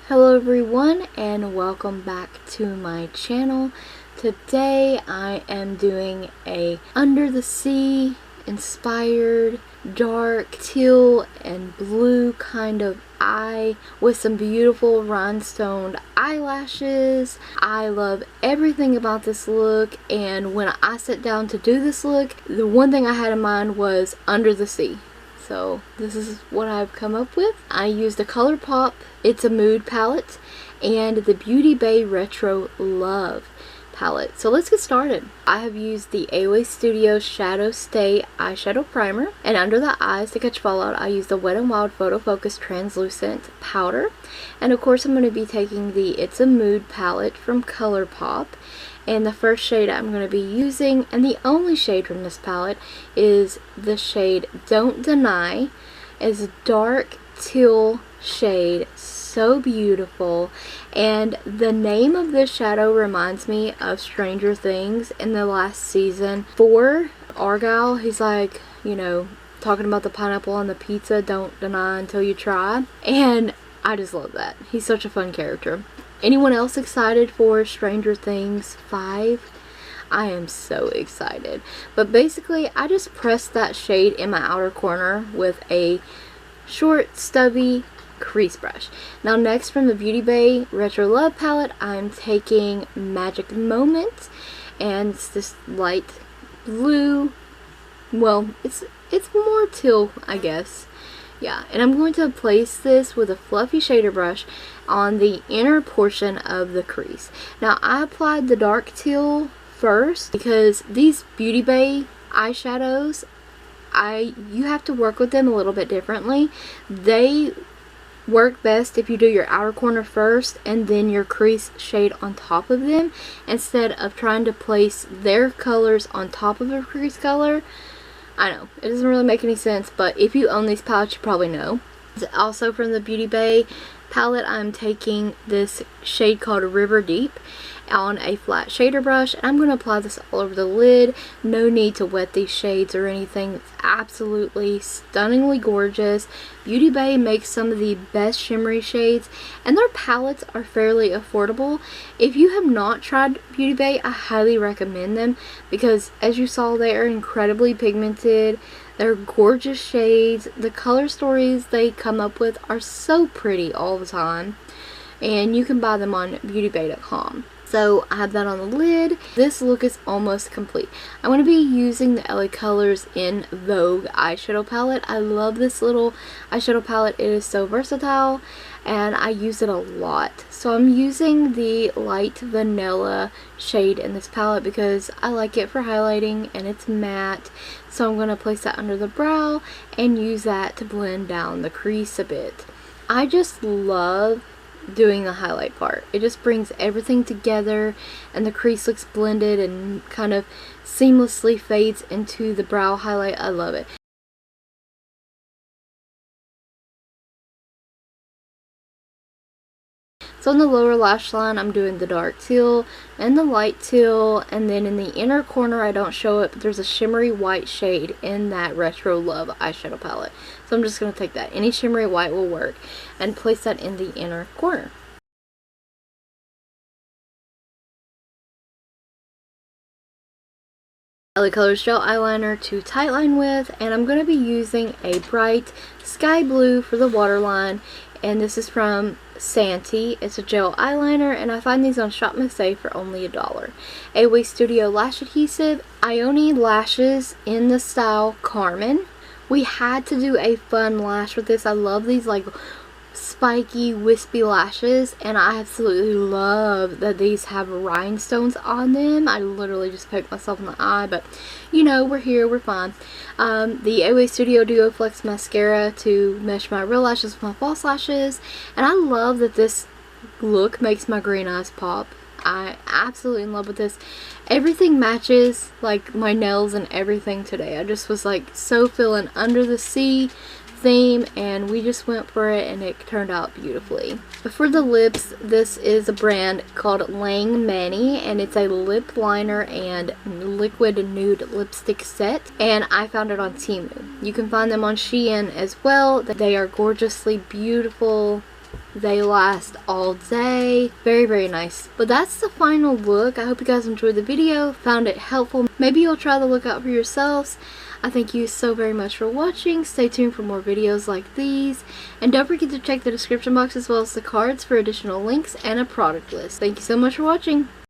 Hello everyone and welcome back to my channel. Today I am doing a under the sea inspired dark teal and blue kind of eye with some beautiful rhinestoned eyelashes. I love everything about this look, and when I sat down to do this look, the one thing I had in mind was under the sea. So this is what I've come up with. I used the ColourPop It's a Mood palette and the Beauty Bay Retro Love palette. So let's get started. I have used the AOA Studio Shadow Stay eyeshadow primer, and under the eyes to catch fallout I used the Wet n Wild Photo Focus translucent powder, and of course I'm going to be taking the It's a Mood palette from ColourPop. And the first shade I'm going to be using, and the only shade from this palette, is the shade Don't Deny. It's a dark teal shade, so beautiful. And the name of this shadow reminds me of Stranger Things in the last season. For Argyle, he's like, talking about the pineapple on the pizza, don't deny until you try. And I just love that. He's such a fun character. Anyone else excited for Stranger Things 5? I am so excited. But basically, I just pressed that shade in my outer corner with a short, stubby crease brush. Now next, from the Beauty Bay Retro Love palette, I'm taking Magic Moment, and it's this light blue. Well, it's more teal, I guess. Yeah, and I'm going to place this with a fluffy shader brush on the inner portion of the crease. Now I applied the dark teal first because these Beauty Bay eyeshadows, you have to work with them a little bit differently. They work best if you do your outer corner first and then your crease shade on top of them, instead of trying to place their colors on top of a crease color. I know, it doesn't really make any sense, but if you own these palettes, you probably know. Also from the Beauty Bay palette, I'm taking this shade called River Deep on a flat shader brush, and I'm going to apply this all over the lid. No need to wet these shades or anything. It's absolutely stunningly gorgeous. Beauty Bay makes some of the best shimmery shades, and their palettes are fairly affordable. If you have not tried Beauty Bay, I highly recommend them because, as you saw, they are incredibly pigmented. They're gorgeous shades. The color stories they come up with are so pretty all the time, and you can buy them on beautybay.com. So I have that on the lid. This look is almost complete. I'm going to be using the LaColors in Vogue eyeshadow palette. I love this little eyeshadow palette. It is so versatile and I use it a lot. So I'm using the light vanilla shade in this palette because I like it for highlighting and it's matte. So I'm going to place that under the brow and use that to blend down the crease a bit. I just love doing the highlight part. It just brings everything together and the crease looks blended and kind of seamlessly fades into the brow highlight. I love it. So in the lower lash line, I'm doing the dark teal and the light teal, and then in the inner corner, I don't show it, but there's a shimmery white shade in that Retro Love eyeshadow palette. So I'm just going to take that. Any shimmery white will work, and place that in the inner corner. LaColors gel eyeliner to tightline with, and I'm going to be using a bright sky blue for the waterline, and this is from Santee. It's a gel eyeliner, and I find these on Shop Missy for only $1. AOA Studio lash adhesive, Ione lashes in the style Carmen. We had to do a fun lash with this. I love these like spiky wispy lashes, and I absolutely love that these have rhinestones on them. I literally just poked myself in the eye, but we're here, we're fine. The AOA Studio Duo Flex mascara to mesh my real lashes with my false lashes, and I love that this look makes my green eyes pop. I absolutely in love with this. Everything matches, like my nails and everything today. I just was like so feeling under the sea theme, and we just went for it and it turned out beautifully. But for the lips, this is a brand called Lang Manny, and it's a lip liner and liquid nude lipstick set, and I found it on Temu. You can find them on Shein as well. They are gorgeously beautiful They last all day. Very, very nice. But that's the final look. I hope you guys enjoyed the video, found it helpful. Maybe you'll try the look out for yourselves. I thank you so very much for watching. Stay tuned for more videos like these. And don't forget to check the description box as well as the cards for additional links and a product list. Thank you so much for watching.